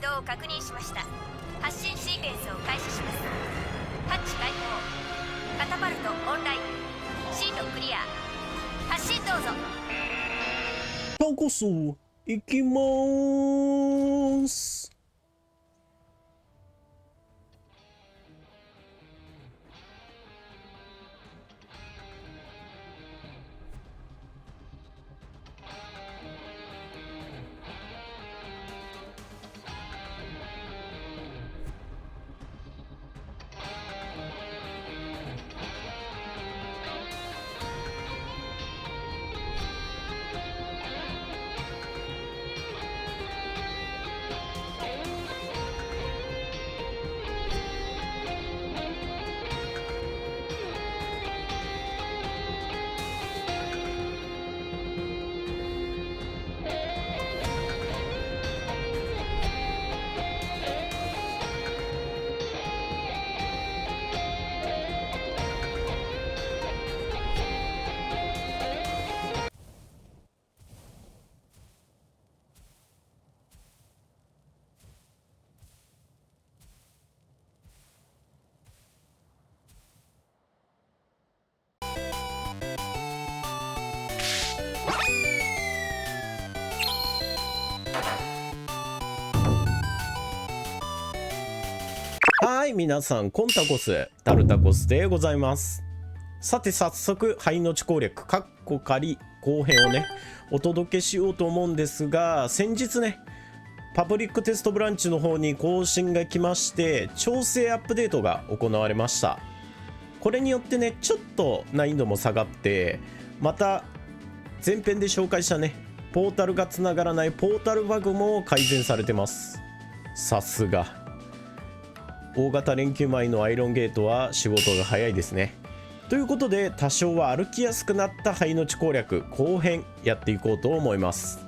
動を確認しました。発進シーケンスを開始します。ハッチ開放、カタパルトオンライン、進路クリア、発進どうぞ。タコス行きまーす。はい、皆さん、コンタコス、タルタコスでございます。さて、早速、灰の地攻略、カッコ仮後編をね、お届けしようと思うんですが、先日ね、パブリックテストブランチの方に更新が来まして、調整アップデートが行われました。これによってね、ちょっと難易度も下がって、また、前編で紹介したね、ポータルがつながらないポータルバグも改善されてます。さすが。大型連休前のアイロンゲートは仕事が早いですね。ということで、多少は歩きやすくなった灰の地攻略後編やっていこうと思います。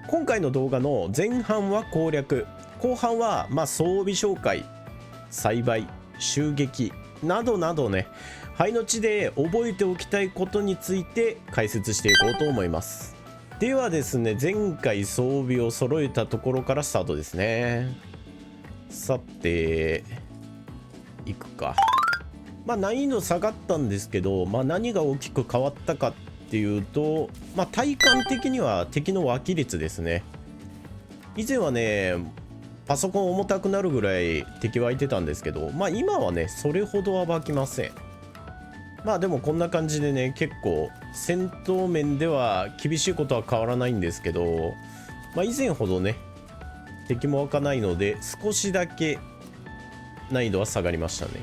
今回の動画の前半は攻略、後半は装備紹介、栽培、襲撃などなどね、灰の地で覚えておきたいことについて解説していこうと思います。ではですね、前回装備を揃えたところからスタートですね。さていくか。難易度下がったんですけど、何が大きく変わったかっていうと、体感的には敵の脇率ですね。以前はね、パソコン重たくなるぐらい敵湧いてたんですけど、今はねそれほどは湧きません。でもこんな感じでね、結構戦闘面では厳しいことは変わらないんですけど、以前ほどね敵も湧かないので、少しだけ難易度は下がりましたね。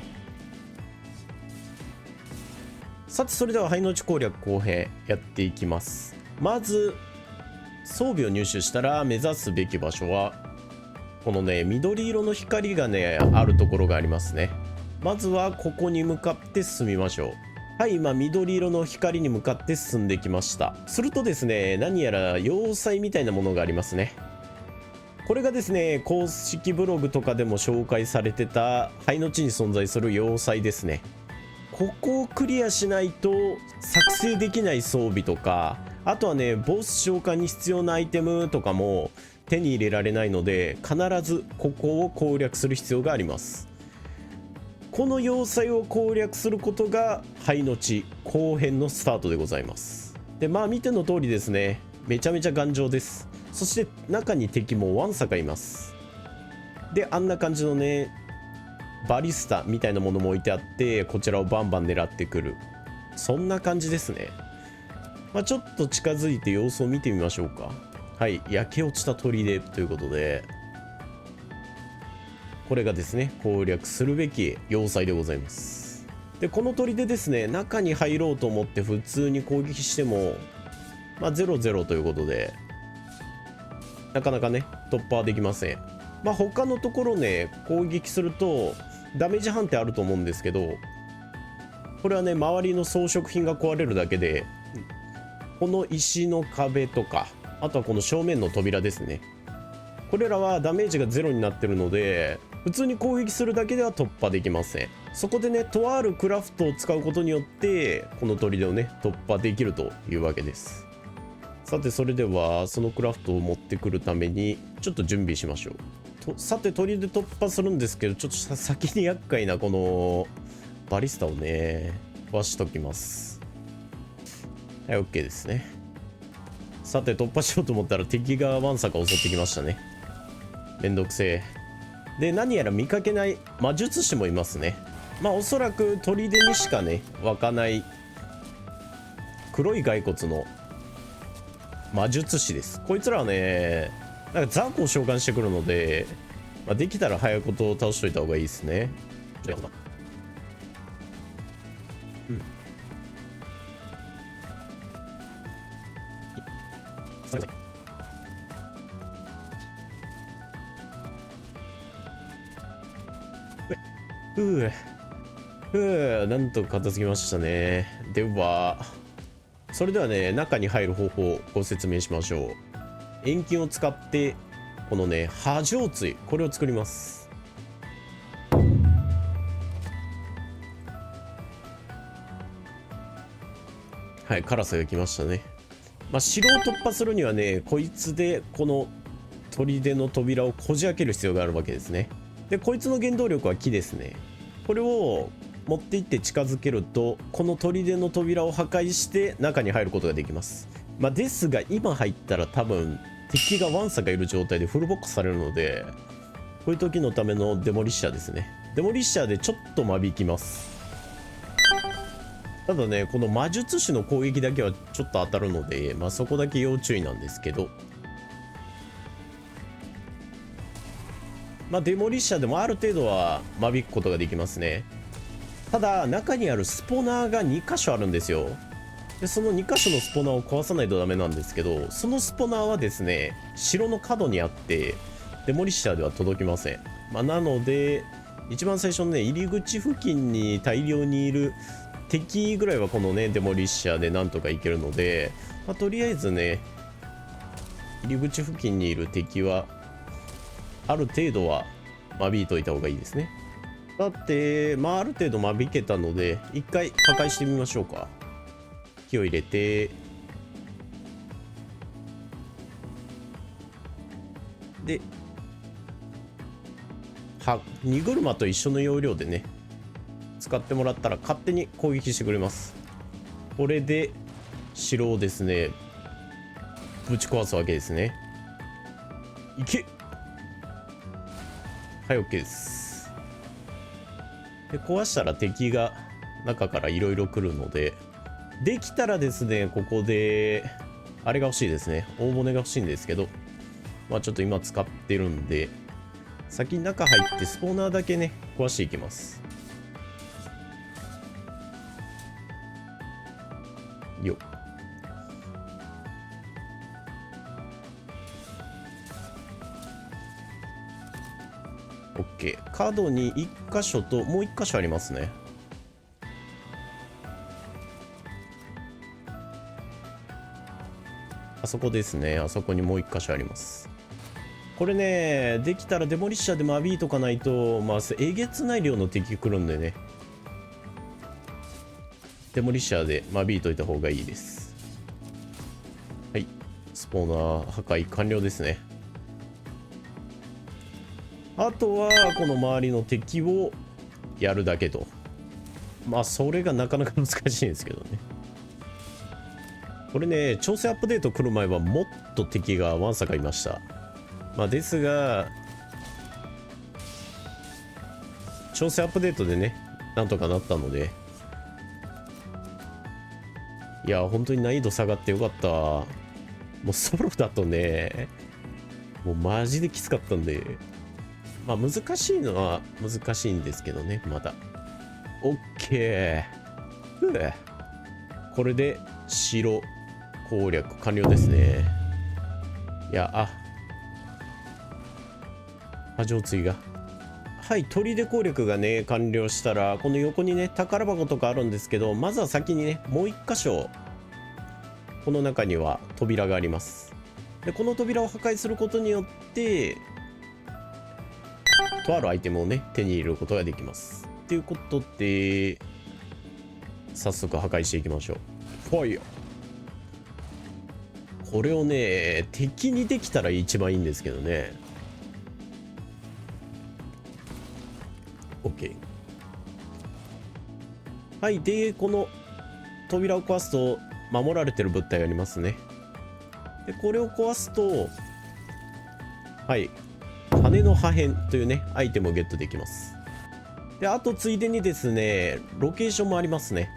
さて、それでは灰の地攻略後編やっていきます。まず装備を入手したら目指すべき場所はこのね、緑色の光がねあるところがありますね。まずはここに向かって進みましょう。はい、今緑色の光に向かって進んできました。するとですね、何やら要塞みたいなものがありますね。これがですね、公式ブログとかでも紹介されてた灰の地に存在する要塞ですね。ここをクリアしないと作成できない装備とか、あとはねボス召喚に必要なアイテムとかも手に入れられないので、必ずここを攻略する必要があります。この要塞を攻略することが灰の地後編のスタートでございます。で見ての通りですね、めちゃめちゃ頑丈です。そして中に敵もわんさかいます。であんな感じのねバリスタみたいなものも置いてあって、こちらをバンバン狙ってくる、そんな感じですね。ちょっと近づいて様子を見てみましょうか。はい、焼け落ちた砦ということで、これがですね攻略するべき要塞でございます。でこの砦ですね、中に入ろうと思って普通に攻撃しても0-0ということで、なかなかね突破はできません。他のところね攻撃するとダメージ判定あると思うんですけど、これはね周りの装飾品が壊れるだけで、この石の壁とか、あとはこの正面の扉ですね、これらはダメージが0になってるので、普通に攻撃するだけでは突破できません。そこでねとあるクラフトを使うことによってこの砦をね突破できるというわけです。さて、それではそのクラフトを持ってくるためにちょっと準備しましょう。さて砦突破するんですけど、ちょっと先に厄介なこのバリスタをね壊しときます。はい、 OK ですね。さて突破しようと思ったら敵がわんさか襲ってきましたね。めんどくせえ。で、何やら見かけない魔術師もいますね。まあおそらく砦にしかね湧かない黒い骸骨の魔術師です。こいつらはねなんか雑魚を召喚してくるので、まあ、できたら早いことを倒しといた方がいいですね。うん。なんとか片付きましたね。ではそれではね、中に入る方法をご説明しましょう。遠近を使ってこのね波状椎、これを作ります。はい、カラスが来ましたね。まあ城を突破するにはね、こいつでこの砦の扉をこじ開ける必要があるわけですね。でこいつの原動力は木ですね。これを持っていって近づけると、この砦の扉を破壊して中に入ることができます。まあ、ですが今入ったら多分敵がわんさかいる状態でフルボックスされるので、こういう時のためのデモリッシャーですね。デモリッシャーでちょっと間引きます。ただね、この魔術師の攻撃だけはちょっと当たるので、まあ、そこだけ要注意なんですけど、まあ、デモリッシャーでもある程度は間引くことができますね。ただ中にあるスポナーが2箇所あるんですよ。でその2箇所のスポナーを壊さないとダメなんですけど、そのスポナーはですね城の角にあってデモリッシャーでは届きません。まあ、なので一番最初のね入り口付近に大量にいる敵ぐらいはこのねデモリッシャーでなんとかいけるので、まあ、とりあえずね入り口付近にいる敵はある程度は間引いといた方がいいですね。だってまあある程度間引けたので一回破壊してみましょうか。火を入れて、で荷車と一緒の要領でね使ってもらったら勝手に攻撃してくれます。これで城をですねぶち壊すわけですね。いけ。はい OK です。で壊したら敵が中からいろいろ来るので、できたらですねここであれが欲しいですね、大骨が欲しいんですけど、まあちょっと今使ってるんで先に中入ってスポーナーだけね壊していきます。よっ。OK。角に1箇所ともう1箇所ありますね。あそこですね。あそこにもう1箇所あります。これね、できたらデモリッシャーで間引いとかないと、まあ、えげつない量の敵来るんでね。デモリッシャーで間引いといた方がいいです。はい。スポーナー破壊完了ですね。あとは、この周りの敵をやるだけと。まあ、それがなかなか難しいんですけどね。これね、調整アップデート来る前はもっと敵がわんさかいました。まあ、ですが、調整アップデートでね、なんとかなったので、いや、本当に難易度下がってよかった。もうソロだとね、もうマジできつかったんで、まあ難しいのは難しいんですけどね、まだ。OK。これで城攻略完了ですね。いや、波状椎が。はい、砦攻略がね、完了したら、この横にね、宝箱とかあるんですけど、まずは先にね、もう一箇所、この中には扉があります。で、この扉を破壊することによって、とあるアイテムをね、手に入れることができます。ということで、早速破壊していきましょう。ファイヤー。これをね、敵にできたら一番いいんですけどね。OK。はい。で、この扉を壊すと守られてる物体がありますね。で、これを壊すと、はい。羽の破片というね、アイテムをゲットできます。で、あとついでにですね、ロケーションもありますね。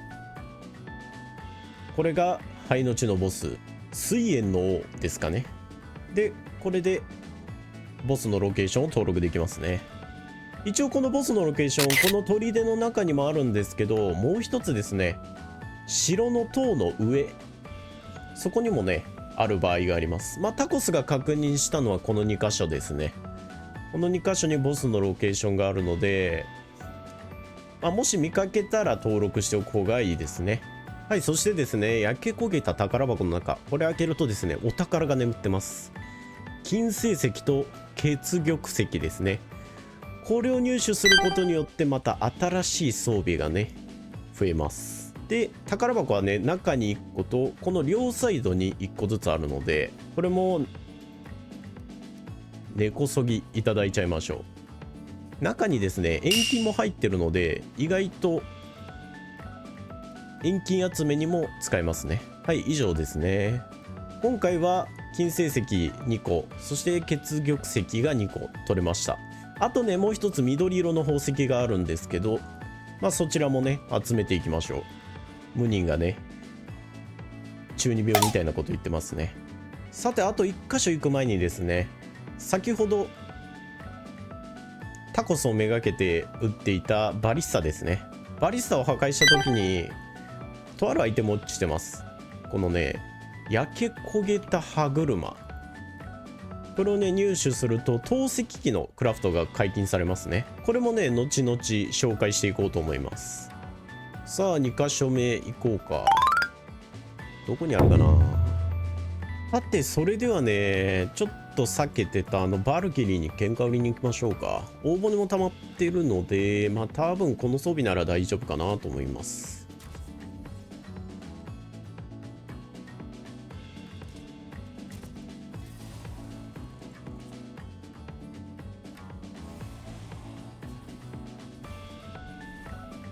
これが灰の地のボス、水炎の王ですかね。で、これでボスのロケーションを登録できますね。一応このボスのロケーション、この砦の中にもあるんですけど、もう一つですね、城の塔の上、そこにもね、ある場合があります。まあ、タコスが確認したのはこの2箇所ですね。この2箇所にボスのロケーションがあるので、まあ、もし見かけたら登録しておく方がいいですね。はい、そしてですね、焼け焦げた宝箱の中、これ開けるとですね、お宝が眠ってます。金星石と血玉石ですね。これを入手することによってまた新しい装備がね、増えます。で、宝箱はね、中に1個と、この両サイドに1個ずつあるので、これも根こそぎいただいちゃいましょう。中にですね、遠金も入ってるので、意外と遠金集めにも使えますね。はい、以上ですね。今回は金星石2個、そして血玉石が2個取れました。あとね、もう一つ緑色の宝石があるんですけど、まあそちらもね、集めていきましょう。ムニンがね、中二病みたいなこと言ってますね。さて、あと1箇所行く前にですね、先ほどタコスをめがけて撃っていたバリスタですね。バリスタを破壊した時に、とあるアイテム落ちてます。このね、焼け焦げた歯車。これをね、入手すると透析機のクラフトが解禁されますね。これもね、後々紹介していこうと思います。さあ、2箇所目行こうか。どこにあるかな。さて、それではね、ちょっと避けてたバルキリーに喧嘩売りに行きましょうか。大骨も溜まっているので、まあ多分この装備なら大丈夫かなと思います。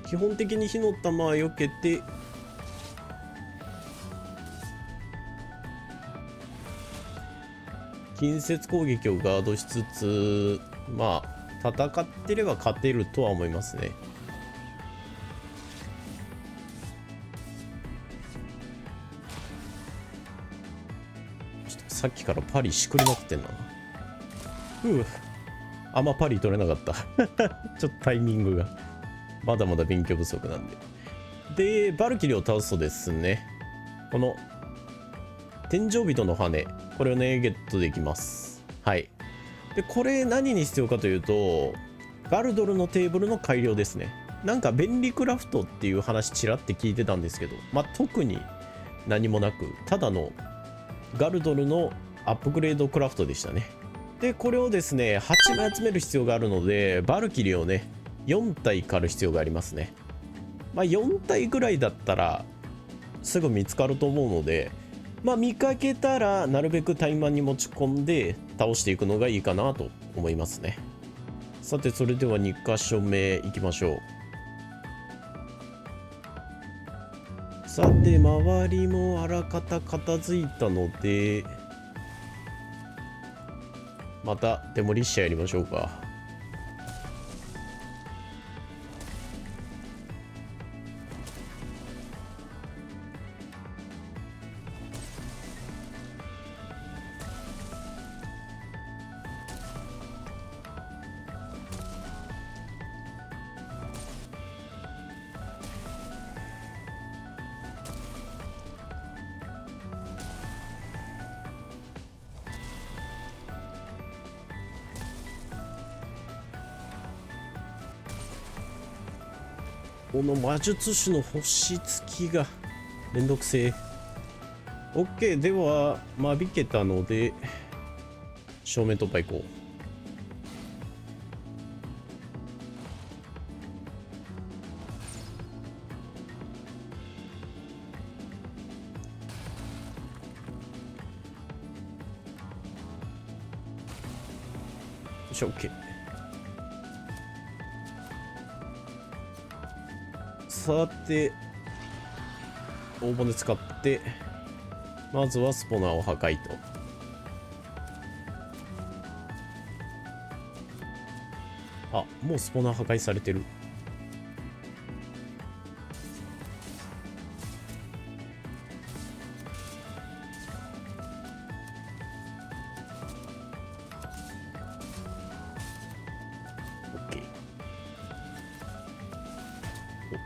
基本的に火の玉は避けて、近接攻撃をガードしつつ、まあ戦ってれば勝てるとは思いますね。ちょっとさっきからパリしくりまくってんな。あんまパリ取れなかったちょっとタイミングがまだまだ勉強不足なんで。で、バルキリーを倒すとですね、この天井人の羽、これをね、ゲットできます。はい。で、これ何に必要かというと、ガルドルのテーブルの改良ですね。なんか便利クラフトっていう話ちらって聞いてたんですけど、まあ、特に何もなく、ただのガルドルのアップグレードクラフトでしたね。で、これをですね、8枚集める必要があるので、バルキリーをね、4体狩る必要がありますね。まあ4体ぐらいだったらすぐ見つかると思うので、まあ見かけたらなるべくタイマンに持ち込んで倒していくのがいいかなと思いますね。さて、それでは2箇所目いきましょう。さて、周りもあらかた片付いたので、またデモリッシャーやりましょうか。この魔術師の星付きがめんどくせえ。 OK、 では間引けたので正面突破行こう。よし OK。さて大骨使ってまずはスポナーを破壊と。あ、もうスポナー破壊されてる。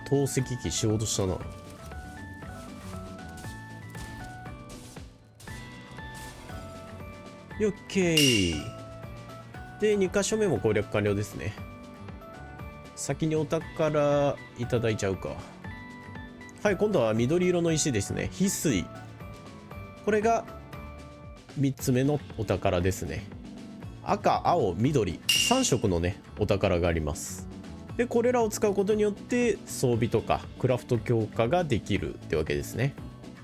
透析機しようとしたな。オッケーで2箇所目も攻略完了ですね。先にお宝いただいちゃうか。はい、今度は緑色の石ですね。翡翠。これが3つ目のお宝ですね。赤、青、緑3色のねお宝があります。でこれらを使うことによって装備とかクラフト強化ができるってわけですね。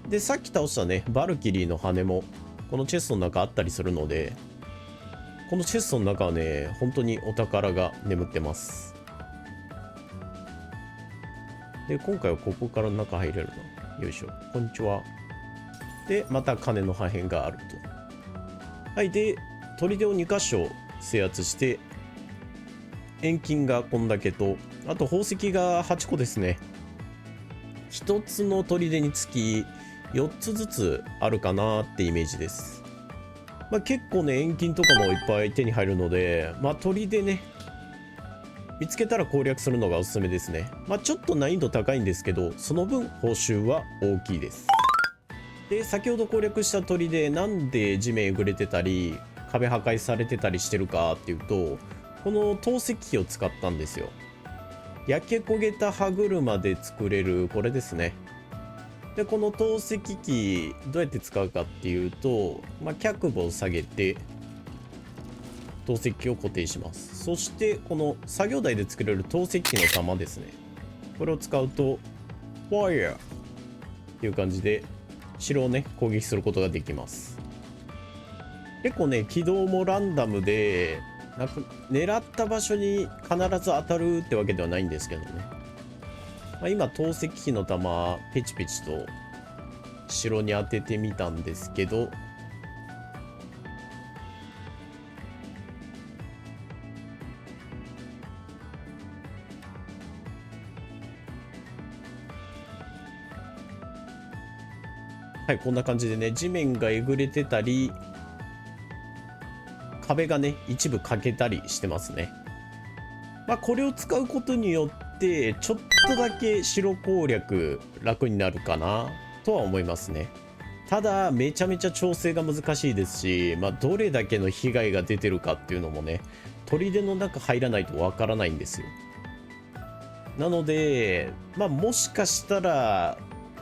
でさっき倒したねバルキリーの羽もこのチェストの中あったりするので、このチェストの中はね本当にお宝が眠ってます。で今回はここから中入れるの。よいしょ、こんにちは。でまた金の破片があると。はい、で砦を2箇所制圧して遠近がこんだけと、あと宝石が8個ですね。1つの砦につき4つずつあるかなってイメージです。結構ね遠近とかもいっぱい手に入るので、砦ね見つけたら攻略するのがおすすめですね。ちょっと難易度高いんですけどその分報酬は大きいです。で先ほど攻略した砦なんで地面えぐれてたり壁破壊されてたりしてるかっていうと、この透析機を使ったんですよ。焼け焦げた歯車で作れるこれですね。でこの透析機どうやって使うかっていうと、脚部を下げて透析機を固定します。そしてこの作業台で作れる透析機の玉ですね、これを使うとファイヤーっていう感じで城をね攻撃することができます。結構ね軌道もランダムでなんか狙った場所に必ず当たるってわけではないんですけどね。今透析機の弾ペチペチと城に当ててみたんですけど、はい、こんな感じでね地面がえぐれてたり壁がね一部欠けたりしてますね。これを使うことによってちょっとだけ城攻略楽になるかなとは思いますね。ただめちゃめちゃ調整が難しいですし、どれだけの被害が出てるかっていうのもね砦の中入らないとわからないんですよ。なのでもしかしたら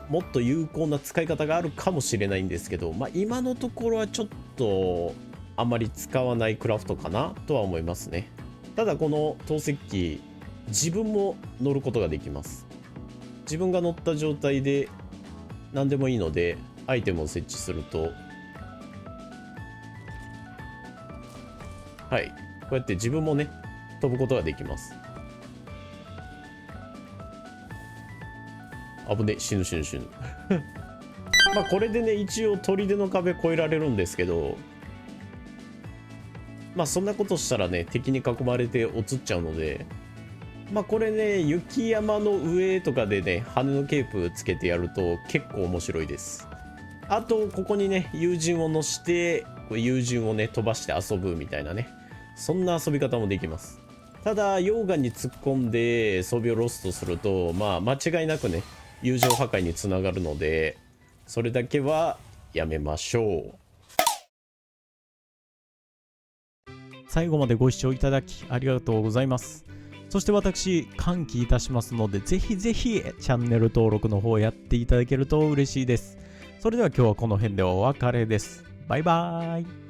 もっと有効な使い方があるかもしれないんですけど、今のところはちょっとあんまり使わないクラフトかなとは思いますね。ただこの透析機自分も乗ることができます。自分が乗った状態で何でもいいのでアイテムを設置すると、はい、こうやって自分もね飛ぶことができます。危ね、死ぬ死ぬ死ぬこれでね一応砦の壁越えられるんですけど、そんなことしたらね敵に囲まれて落ちっちゃうので、これね雪山の上とかでね羽のケープつけてやると結構面白いです。あとここにね友人を乗して友人をね飛ばして遊ぶみたいなね、そんな遊び方もできます。ただ溶岩に突っ込んで装備をロストすると間違いなくね友情破壊につながるので、それだけはやめましょう。最後までご視聴いただきありがとうございます。そして私歓喜いたしますので、ぜひぜひチャンネル登録の方やっていただけると嬉しいです。それでは今日はこの辺でお別れです。バイバーイ。